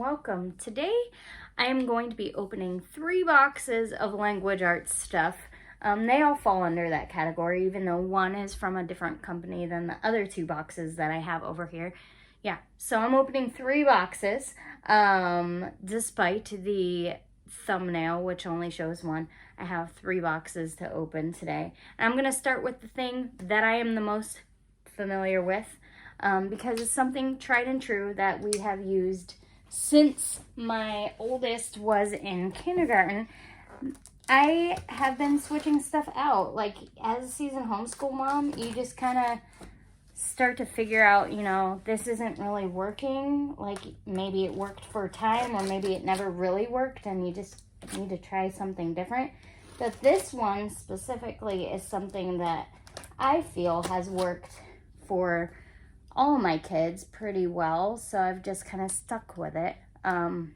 welcome. Today I am going to be opening 3 boxes of language arts stuff. They all fall under that category, even though one is from a different company than the other 2 boxes that I have over here. Yeah, so I'm opening 3 boxes, despite the thumbnail, which only shows 1. I have 3 boxes to open today. And I'm going to start with the thing that I am the most familiar with, because it's something tried and true that we have used since my oldest was in kindergarten. I have been switching stuff out. Like, as a seasoned homeschool mom, you just kind of start to figure out, this isn't really working. Like, maybe it worked for a time, or maybe it never really worked and you just need to try something different. But this one specifically is something that I feel has worked for all my kids pretty well, so I've just kind of stuck with it. And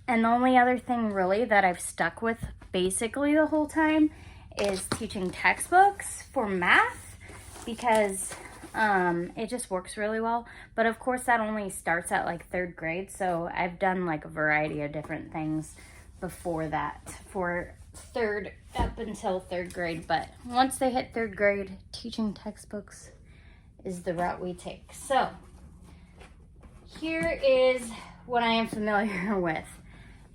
the only other thing really that I've stuck with basically the whole time is teaching textbooks for math, because it just works really well. But of course that only starts at like 3rd grade, so I've done like a variety of different things before that for up until 3rd grade. But once they hit 3rd grade, teaching textbooks is the route we take. So here is what I am familiar with.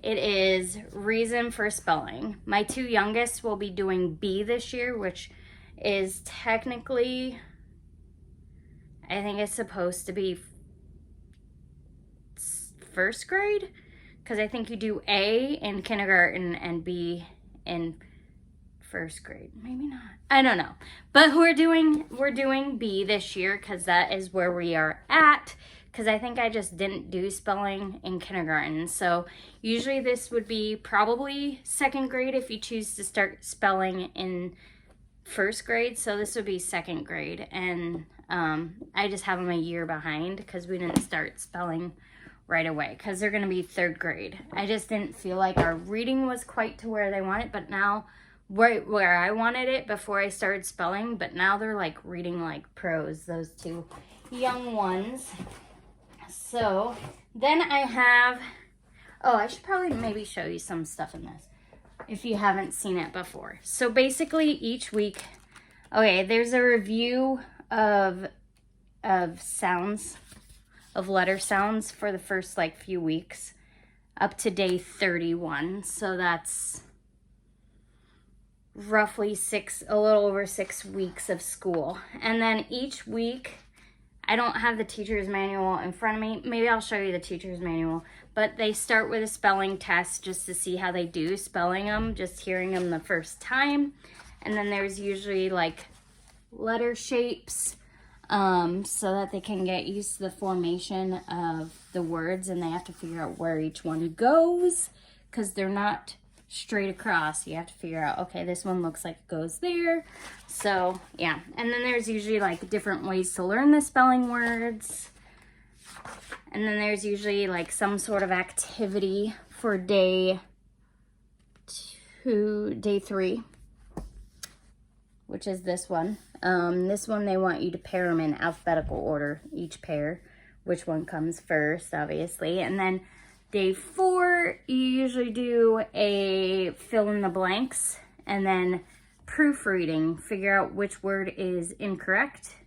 It is reason for spelling. My 2 youngest will be doing B this year, which is technically, I think it's supposed to be 1st grade, because I think you do A in kindergarten and B in 1st grade. Maybe not. I don't know. But we're doing B this year, because that is where we are at, because I think I just didn't do spelling in kindergarten. So usually this would be probably 2nd grade if you choose to start spelling in 1st grade. So this would be 2nd grade. And I just have them a year behind because we didn't start spelling right away, because they're going to be 3rd grade. I just didn't feel like our reading was quite to where they want it, but now right where I wanted it before I started spelling, but now they're like reading like pros, those 2 young ones. So then I have, I should probably maybe show you some stuff in this if you haven't seen it before. So basically each week, there's a review of sounds, of letter sounds for the first like few weeks up to day 31. So that's roughly a little over 6 weeks of school. And then each week, I don't have the teacher's manual in front of me. Maybe I'll show you the teacher's manual. But they start with a spelling test just to see how they do spelling them, just hearing them the first time. And then there's usually like letter shapes, so that they can get used to the formation of the words, and they have to figure out where each one goes, because they're not straight across. You have to figure out, okay, this one looks like it goes there. So yeah, and then there's usually like different ways to learn the spelling words, and then there's usually like some sort of activity for day 3, which is this one. This one, they want you to pair them in alphabetical order, each pair, which one comes first, obviously. And then day 4, you usually do a fill in the blanks, and then proofreading, figure out which word is incorrect.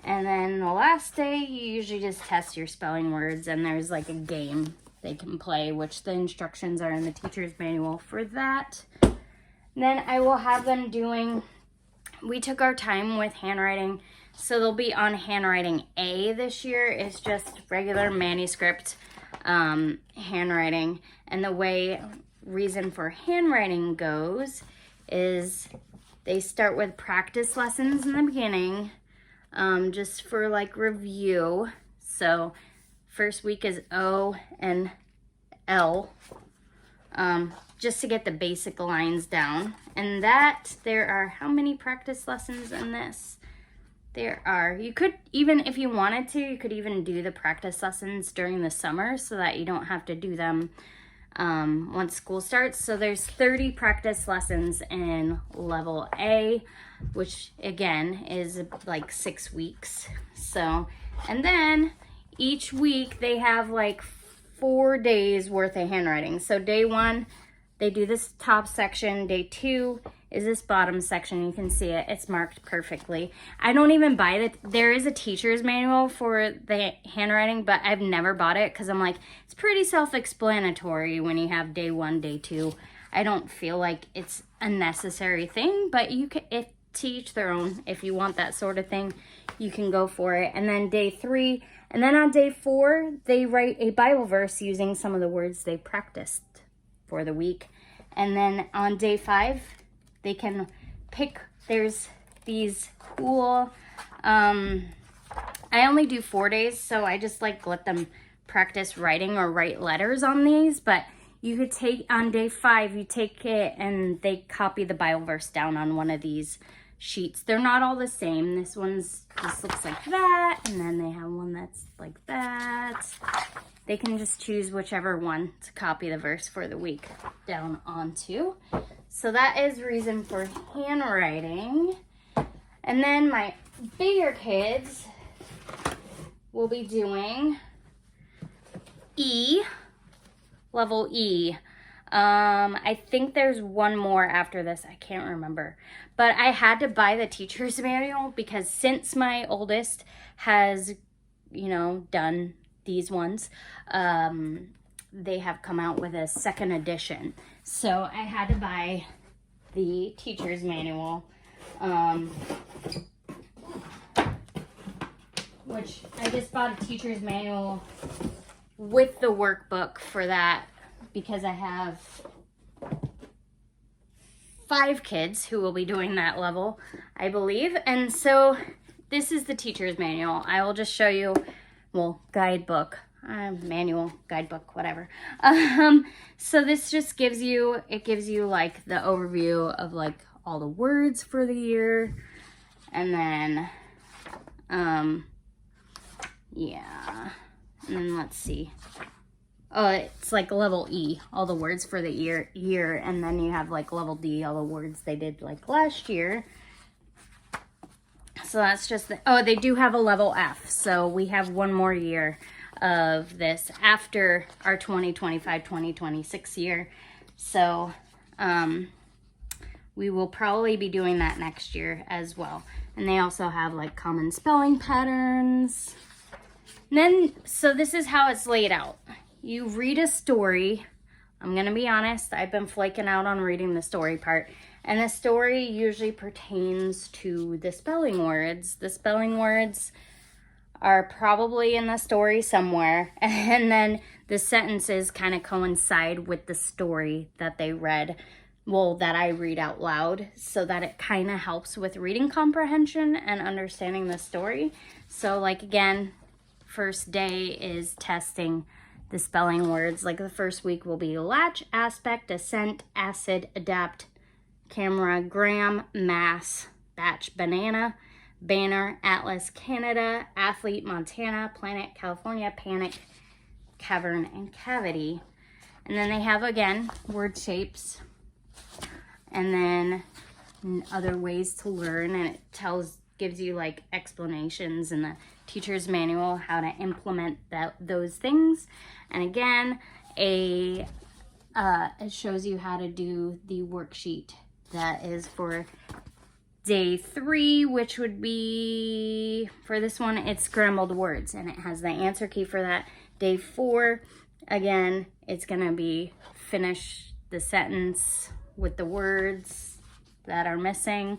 And then the last day, you usually just test your spelling words, and there's like a game they can play, which the instructions are in the teacher's manual for that. Then I will have them doing, we took our time with handwriting, so they'll be on handwriting A this year. It's just regular manuscript handwriting. And the reason for handwriting goes is they start with practice lessons in the beginning, just for like review. So first week is O and L, just to get the basic lines down. And there are how many practice lessons in this? There are, you could even, if you wanted to, you could even do the practice lessons during the summer so that you don't have to do them once school starts. So there's 30 practice lessons in Level A, which again is like 6 weeks. So, and then each week they have like 4 days worth of handwriting. So day 1, they do this top section. Day 2 is this bottom section. You can see it. It's marked perfectly. I don't even buy it. There is a teacher's manual for the handwriting, but I've never bought it because I'm like, it's pretty self-explanatory when you have day 1, day 2. I don't feel like it's a necessary thing, but you can, if to each their own. If you want that sort of thing, you can go for it. And then day 3, and then on day 4, they write a Bible verse using some of the words they practiced for the week. And then on day 5, they can pick, there's these cool, I only do 4 days, so I just like let them practice writing or write letters on these, but you could take, on day 5, you take it and they copy the Bible verse down on one of these sheets. They're not all the same. This one's just looks like that, and then they have one that's like that. They can just choose whichever one to copy the verse for the week down onto. So that is reason for handwriting. And then my bigger kids will be doing Level E. I think there's one more after this. I can't remember. But I had to buy the teacher's manual because since my oldest has, you know, done these ones, they have come out with a 2nd edition. So I had to buy the teacher's manual, which I just bought a teacher's manual with the workbook for that because I have 5 kids who will be doing that level, I believe. And so this is the teacher's manual. I will just show you, well, guidebook, manual, guidebook, whatever. So this just gives you, it gives you like the overview of like all the words for the year. And then, yeah. And then let's see. Oh, it's like level E, all the words for the year, and then you have like level D, all the words they did like last year. So that's just the, oh, they do have a level F, so we have one more year of this after our 2025-2026 year. So we will probably be doing that next year as well. And they also have like common spelling patterns. And then, so this is how it's laid out. You read a story. I'm going to be honest, I've been flaking out on reading the story part. And the story usually pertains to the spelling words. The spelling words are probably in the story somewhere. And then the sentences kind of coincide with the story that they read. Well, that I read out loud, so that it kind of helps with reading comprehension and understanding the story. So like again, first day is testing the spelling words. Like the first week will be latch, aspect, ascent, acid, adapt, camera, gram, mass, batch, banana, banner, atlas, Canada, athlete, Montana, planet, California, panic, cavern, and cavity. And then they have, again, word shapes, and then other ways to learn, and it gives you like explanations in the teacher's manual how to implement those things. And again, it shows you how to do the worksheet that is for day 3, which would be, for this one, it's scrambled words, and it has the answer key for that. Day 4, again, it's gonna be finish the sentence with the words that are missing.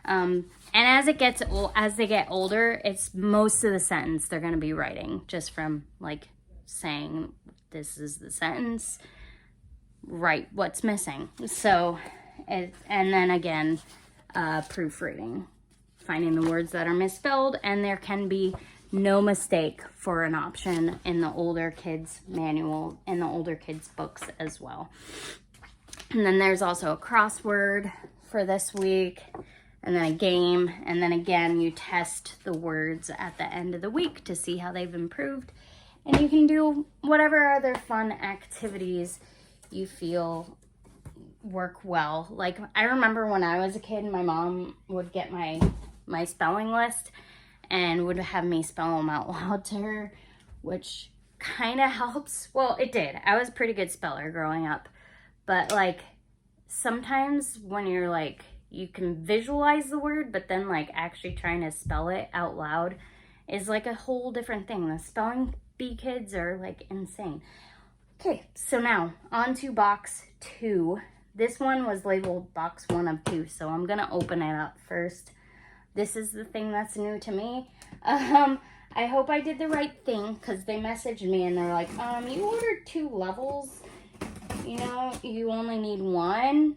And as they get older, it's most of the sentence they're gonna be writing just from like saying, this is the sentence, write what's missing. So, and then again, proofreading, finding the words that are misspelled, and there can be no mistake for an option in the older kids manual, in the older kids books as well. And then there's also a crossword for this week, and then a game, and then again you test the words at the end of the week to see how they've improved. And you can do whatever other fun activities you feel work well. Like I remember when I was a kid, my mom would get my spelling list and would have me spell them out loud to her, which kind of helps. Well, it did. I was a pretty good speller growing up. But like sometimes when you're like, you can visualize the word, but then like actually trying to spell it out loud is like a whole different thing. The spelling bee kids are like insane. Okay, so now on to box 2. This one was labeled box 1 of 2, so I'm gonna open it up first. This is the thing that's new to me. I hope I did the right thing, because they messaged me and they're like, you ordered 2 levels. You know, you only need 1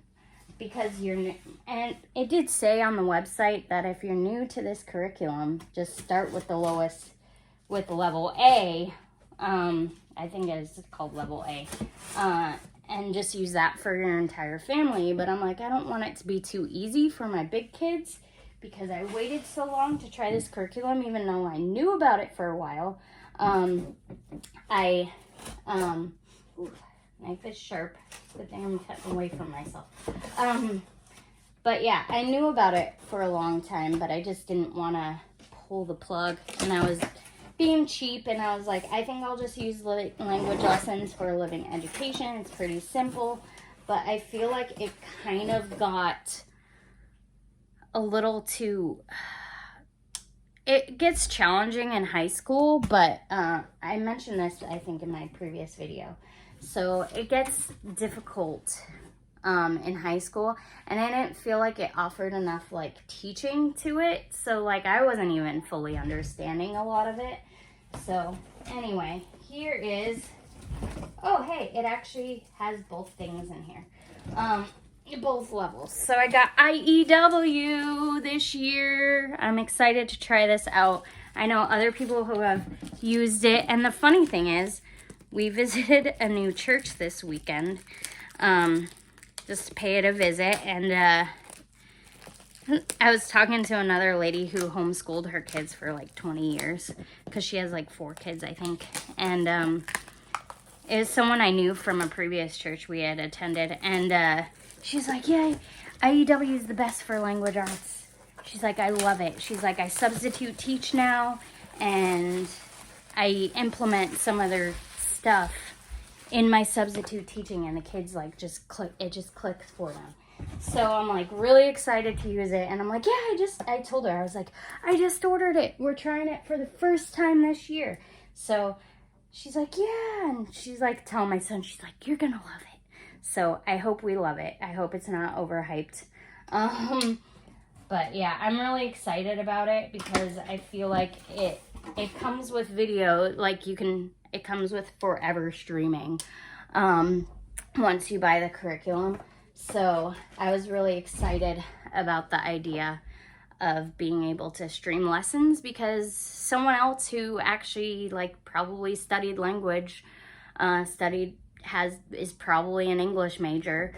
because you're new. And it did say on the website that if you're new to this curriculum, just start with the lowest, with level A. I think it is called level A. And just use that for your entire family. But I'm like, I don't want it to be too easy for my big kids, because I waited so long to try this curriculum, even though I knew about it for a while. Knife is sharp. Good thing I'm cutting away from myself. But yeah, I knew about it for a long time, but I just didn't want to pull the plug. And I was being cheap, and I was like, I think I'll just use language lessons for living education. It's pretty simple, but I feel like it kind of got a little too, it gets challenging in high school, but I mentioned this, I think, in my previous video. So it gets difficult in high school, and I didn't feel like it offered enough like teaching to it. So like I wasn't even fully understanding a lot of it. So anyway, here is, oh hey, it actually has both things in here. Both levels. So I got IEW this year. I'm excited to try this out. I know other people who have used it, and the funny thing is, we visited a new church this weekend, just to pay it a visit, and I was talking to another lady who homeschooled her kids for like 20 years, because she has like 4 kids, I think, and it was someone I knew from a previous church we had attended, and she's like, yeah, IEW is the best for language arts. She's like, I love it. She's like, I substitute teach now, and I implement some other stuff in my substitute teaching, and the kids like just click, it just clicks for them. So I'm like really excited to use it, and I'm like, yeah, I told her, I was like, I just ordered it. We're trying it for the first time this year. So she's like, yeah, and she's like telling my son, she's like, you're gonna love it. So I hope we love it. I hope it's not overhyped. But yeah, I'm really excited about it, because I feel like it comes with video, like it comes with forever streaming once you buy the curriculum. So I was really excited about the idea of being able to stream lessons, because someone else who actually like probably studied language, is probably an English major,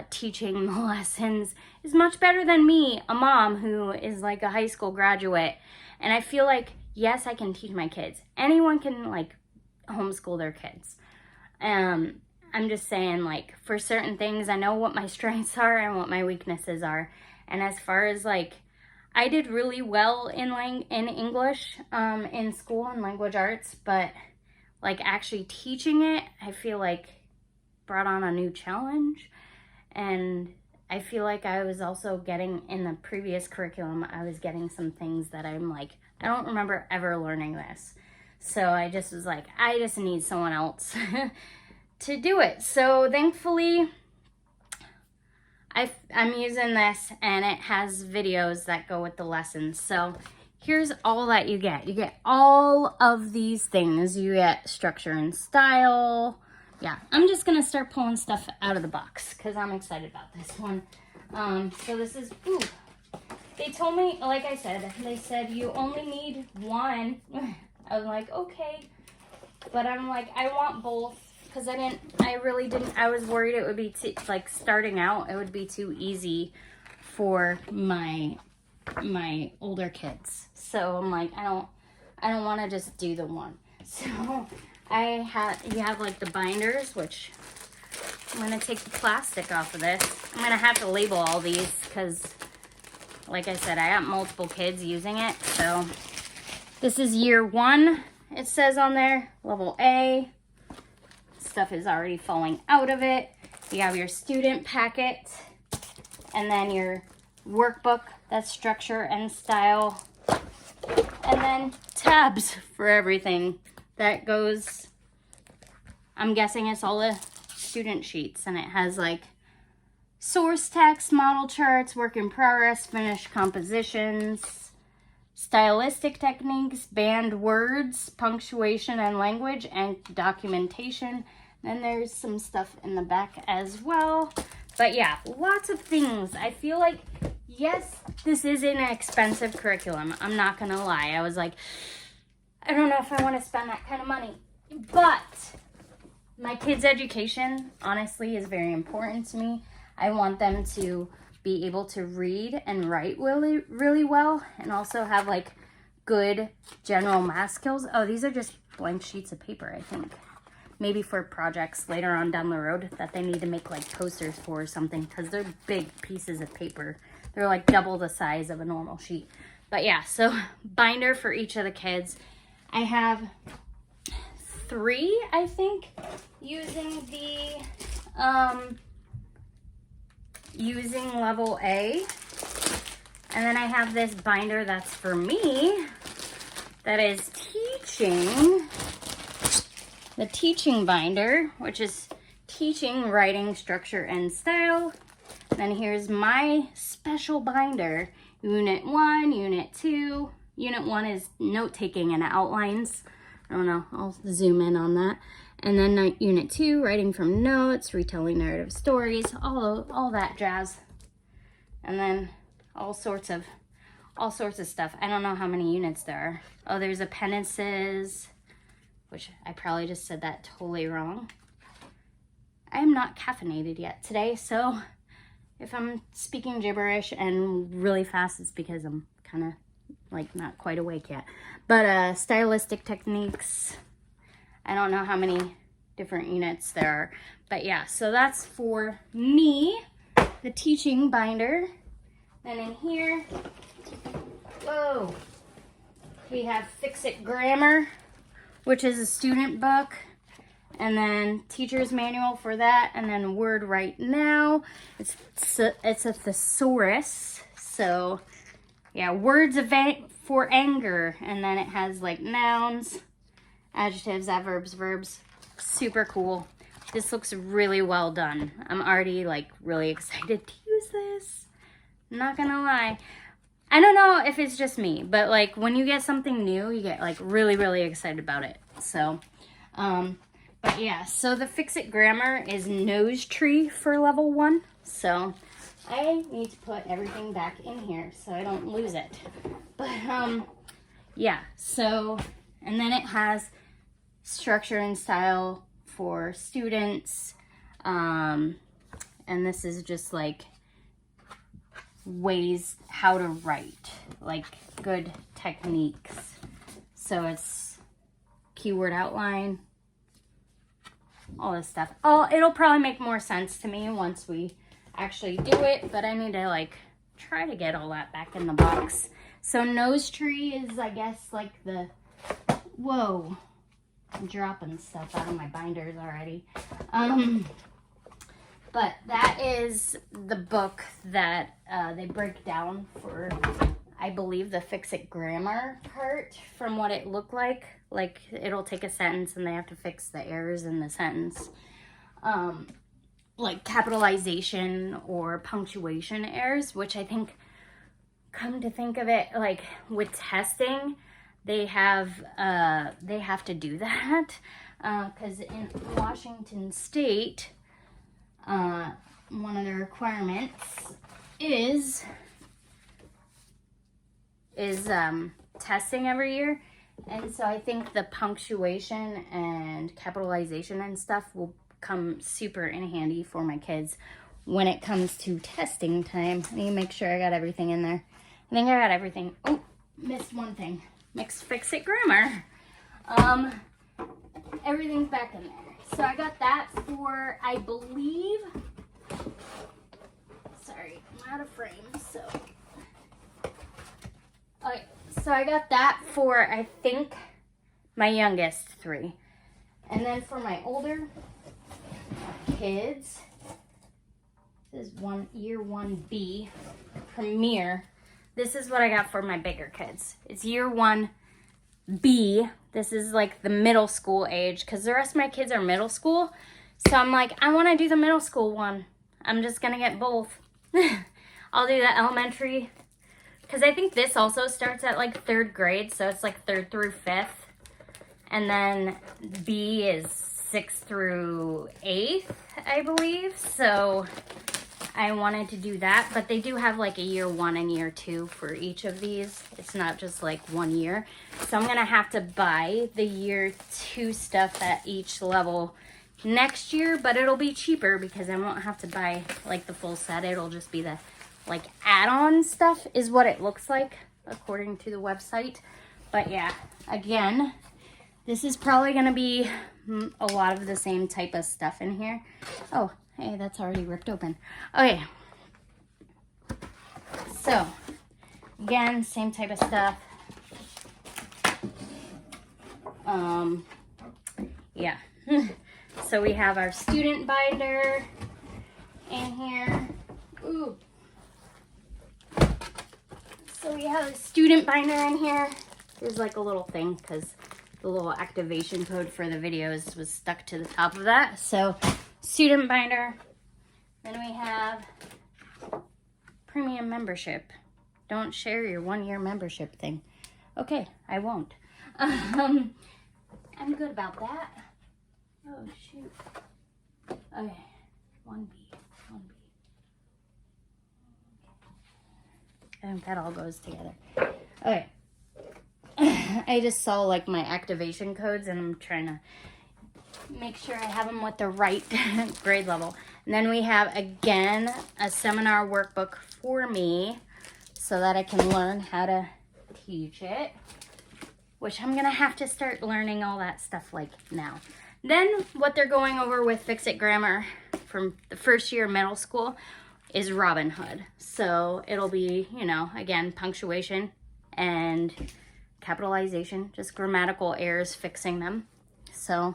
teaching the lessons is much better than me, a mom who is like a high school graduate. And I feel like, yes, I can teach my kids. Anyone can like homeschool their kids. I'm just saying, like, for certain things, I know what my strengths are and what my weaknesses are. And as far as like, I did really well in English in school and language arts, but like actually teaching it, I feel like brought on a new challenge. And I feel like I was also getting, in the previous curriculum, I was getting some things that I'm like, I don't remember ever learning this. So I just was like, I just need someone else to do it. So thankfully, I'm using this, and it has videos that go with the lessons. So here's all that you get. You get all of these things. You get structure and style. Yeah, I'm just going to start pulling stuff out of the box, because I'm excited about this one. So this is, ooh, they told me, like I said, they said you only need 1. I was like, okay. But I'm like, I want both, because I was worried it would be, like, starting out, it would be too easy for my older kids. So I'm like, I don't want to just do the 1. So you have like the binders, which I'm going to take the plastic off of this. I'm going to have to label all these, because like I said, I got multiple kids using it. So this is year 1. it says on there, Level A. Stuff is already falling out of it. You have your student packet, and then your workbook, that's structure and style, and then tabs for everything. That goes, I'm guessing it's all the student sheets, and it has like source text, model charts, work in progress, finished compositions, stylistic techniques, banned words, punctuation and language, and documentation. Then there's some stuff in the back as well. But yeah, lots of things. I feel like, yes, this is an expensive curriculum. I'm not gonna lie. I was like, I don't know if I want to spend that kind of money. But my kids' education, honestly, is very important to me. I want them to be able to read and write really, really well, and also have like good general math skills. Oh, these are just blank sheets of paper, I think. Maybe for projects later on down the road that they need to make like posters for or something, because they're big pieces of paper. They're like double the size of a normal sheet. But yeah, so binder for each of the kids. I have 3, I think, using the using Level A. And then I have this binder that's for me that is teaching. The teaching binder, which is teaching, writing, structure, and style. Then here's my special binder. Unit 1, Unit 2. Unit 1 is note-taking and outlines. I don't know, I'll zoom in on that. And then Unit 2, writing from notes, retelling narrative stories, all that jazz. And then all sorts of stuff. I don't know how many units there are. Oh, there's appendices, which I probably just said that totally wrong. I am not caffeinated yet today, so if I'm speaking gibberish and really fast, it's because I'm kind of like not quite awake yet. But stylistic techniques, I don't know how many different units there are. But yeah, so that's for me, the teaching binder. Then in here, whoa, we have Fix It Grammar, which is a student book, and then teacher's manual for that, and then Word Right Now. It's a thesaurus, so yeah, words for anger, and then it has like nouns, adjectives, adverbs, verbs. Super cool. This looks really well done. I'm already like really excited to use this. I'm not gonna lie. I don't know if it's just me, but like when you get something new, you get like really, really excited about it. So, but yeah, so the Fix It Grammar is nose tree for Level 1. So I need to put everything back in here so I don't lose it. But yeah, so, and then it has structure and style for students. And this is just like ways how to write, like good techniques. So it's keyword outline, all this stuff. Oh, it'll probably make more sense to me once we actually do it, but I need to like try to get all that back in the box. So nose tree is, I guess, like the, whoa, I'm dropping stuff out of my binders already. But that is the book that they break down for, I believe, the Fix It Grammar part from what it looked like. Like, it'll take a sentence and they have to fix the errors in the sentence. Like capitalization or punctuation errors, which I think, come to think of it, like with testing, they have to do that. Because in Washington State, one of the requirements is testing every year, and so I think the punctuation and capitalization and stuff will come super in handy for my kids when it comes to testing time. I need to make sure I got everything in there. I think I got everything. Oh, missed one thing. Fix It Grammar. Everything's back in there. So I got that for, I believe, sorry, I'm out of frame, so. Okay, so I got that for, I think, My youngest 3. And then for my older kids, this is year 1B Premier. This is what I got for my bigger kids. It's year 1B. This is like the middle school age because the rest of my kids are middle school. So I'm like, I want to do the middle school one. I'm just going to get both. I'll do the elementary because I think this also starts at like 3rd grade. So it's like 3rd through 5th. And then B is 6th through 8th, I believe. So I wanted to do that. But they do have like a year 1 and year 2 for each of these. It's not just like 1 year. So I'm going to have to buy the year 2 stuff at each level next year. But it'll be cheaper because I won't have to buy like the full set. It'll just be the like add-on stuff is what it looks like according to the website. But yeah, again, this is probably going to be a lot of the same type of stuff in here. Oh, hey, that's already ripped open. Okay. So, again, same type of stuff. Yeah. So we have our student binder in here. Ooh. So we have a student binder in here. There's like a little thing because the little activation code for the videos was stuck to the top of that. So student binder. Then we have premium membership. Don't share your 1-year membership thing. Okay, I won't. I'm good about that. Oh shoot. Okay, 1B. I think that all goes together. Okay. I just saw like my activation codes and I'm trying to make sure I have them with the right grade level. And then we have, again, a seminar workbook for me so that I can learn how to teach it, which I'm going to have to start learning all that stuff like now. Then what they're going over with Fix It Grammar from the first year of middle school is Robin Hood. So it'll be, you know, again, punctuation and capitalization, just grammatical errors, fixing them. So,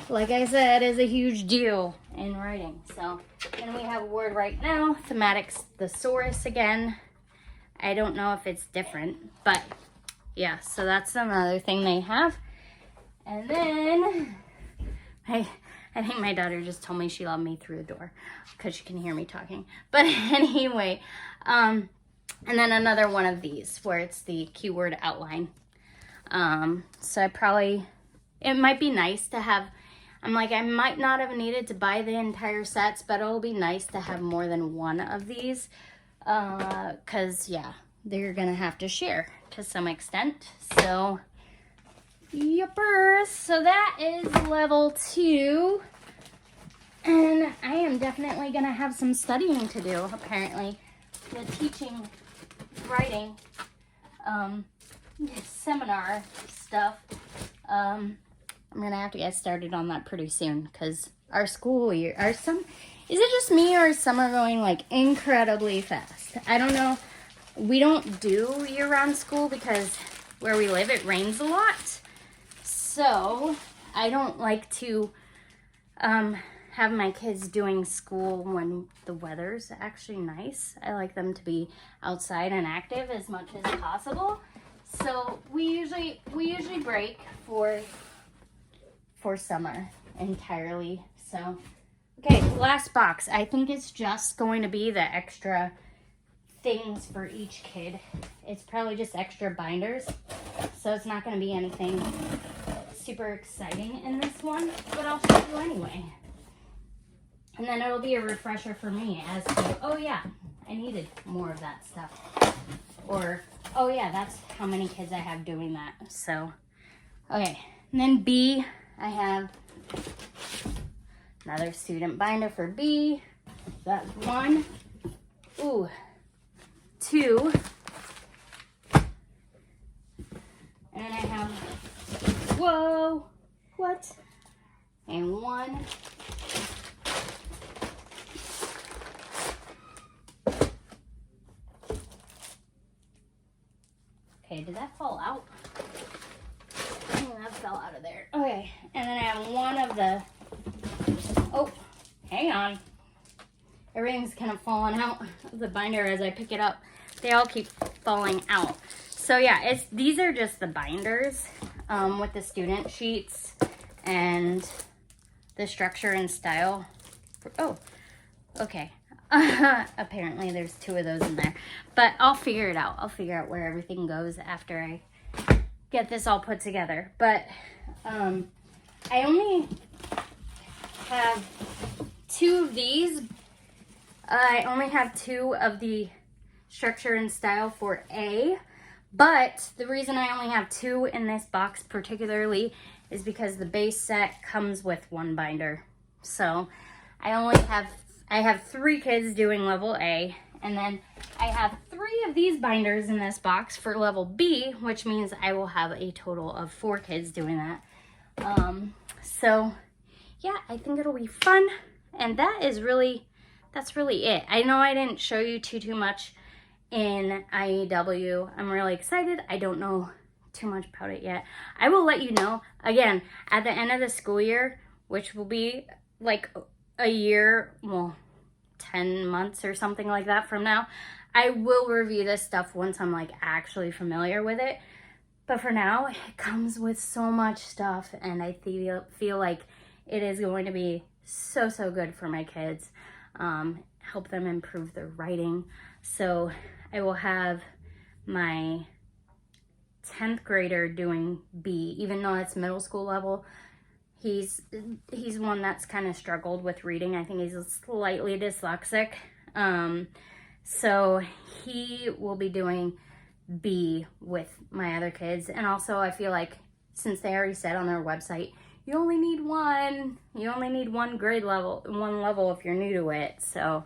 like I said, is a huge deal in writing. So, then we have Word Right Now, Thematics Thesaurus again. I don't know if it's different, but yeah, so that's another thing they have. And then, I think my daughter just told me she loved me through the door because she can hear me talking. But anyway, and then another one of these where it's the keyword outline. So it might be nice to have, I'm like, I might not have needed to buy the entire sets, but it'll be nice to have more than one of these. Cause yeah, they're gonna have to share to some extent. So, yepper. So that is level 2. And I am definitely gonna have some studying to do, apparently. The teaching, writing, seminar stuff. I'm gonna have to get started on that pretty soon because our school year, is it just me or is summer going like incredibly fast? I don't know. We don't do year-round school because where we live, it rains a lot. So I don't like to have my kids doing school when the weather's actually nice. I like them to be outside and active as much as possible. So we usually break for summer entirely. So okay, last box. I think it's just going to be the extra things for each kid. It's probably just extra binders. So it's not going to be anything super exciting in this one, but I'll show you anyway. And then it'll be a refresher for me as to, oh yeah, I needed more of that stuff. Or, oh yeah, that's how many kids I have doing that. So, okay. And then B, I have another student binder for B. That's 1. Ooh. 2. And then I have, whoa, what? And 1. Okay, did that fall out? And then I have one of the, oh, hang on. Everything's kind of falling out of the binder as I pick it up. They all keep falling out. So yeah, these are just the binders with the student sheets and the structure and style. Oh, okay. Apparently there's 2 of those in there. But I'll figure it out. I'll figure out where everything goes after I get this all put together. But I only have 2 of these. I only have 2 of the structure and style for A. But the reason I only have 2 in this box particularly is because the base set comes with 1 binder. So I have 3 kids doing level A, and then I have 3 of these binders in this box for level B, which means I will have a total of 4 kids doing that. So yeah, I think it'll be fun, and that's really it. I know I didn't show you too much in IEW. I'm really excited. I don't know too much about it yet. I will let you know again at the end of the school year, which will be like a year, well, 10 months or something like that from now. I will review this stuff once I'm like actually familiar with it. But for now, it comes with so much stuff, and I feel like it is going to be so good for my kids. Help them improve their writing. So I will have my 10th grader doing B, even though it's middle school level. He's one that's kind of struggled with reading. I think he's slightly dyslexic. So he will be doing B with my other kids. And also I feel like, since they already said on their website, you only need one grade level, 1 level if you're new to it. So,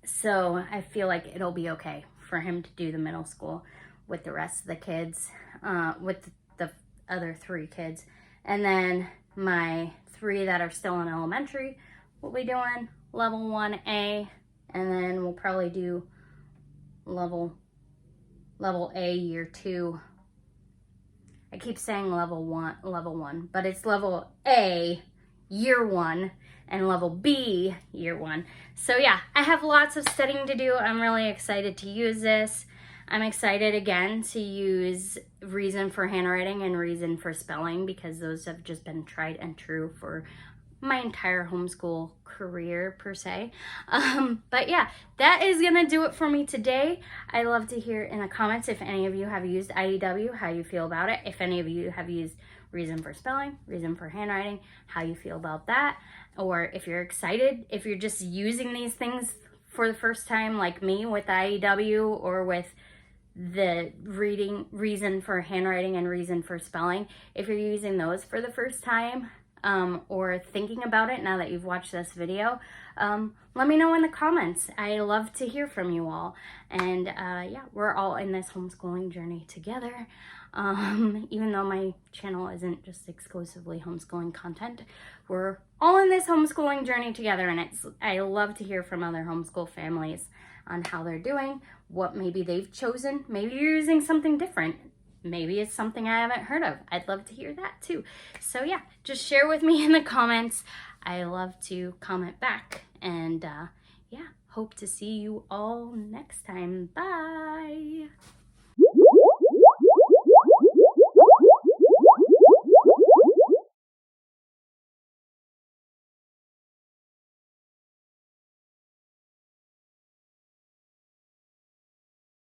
so I feel like it'll be okay for him to do the middle school with the rest of the kids, with the other 3 kids. And then my 3 that are still in elementary will be doing level 1A, and then we'll probably do level A year 2. I keep saying level 1, but it's level A year 1 and level B year 1. So yeah, I have lots of studying to do. I'm really excited to use this. I'm excited again to use reason for handwriting and reason for spelling, because those have just been tried and true for my entire homeschool career per se. But yeah, that is gonna do it for me today. I love to hear in the comments if any of you have used IEW, how you feel about it. If any of you have used reason for spelling, reason for handwriting, how you feel about that. Or if you're excited, if you're just using these things for the first time like me with IEW, or with the reason for handwriting and reason for spelling. If you're using those for the first time, or thinking about it now that you've watched this video, let me know in the comments. I love to hear from you all. And yeah, we're all in this homeschooling journey together. Even though my channel isn't just exclusively homeschooling content, we're all in this homeschooling journey together, and I love to hear from other homeschool families on how they're doing, what maybe they've chosen. Maybe you're using something different. Maybe it's something I haven't heard of. I'd love to hear that too. So yeah, just share with me in the comments. I love to comment back, and yeah, hope to see you all next time. Bye.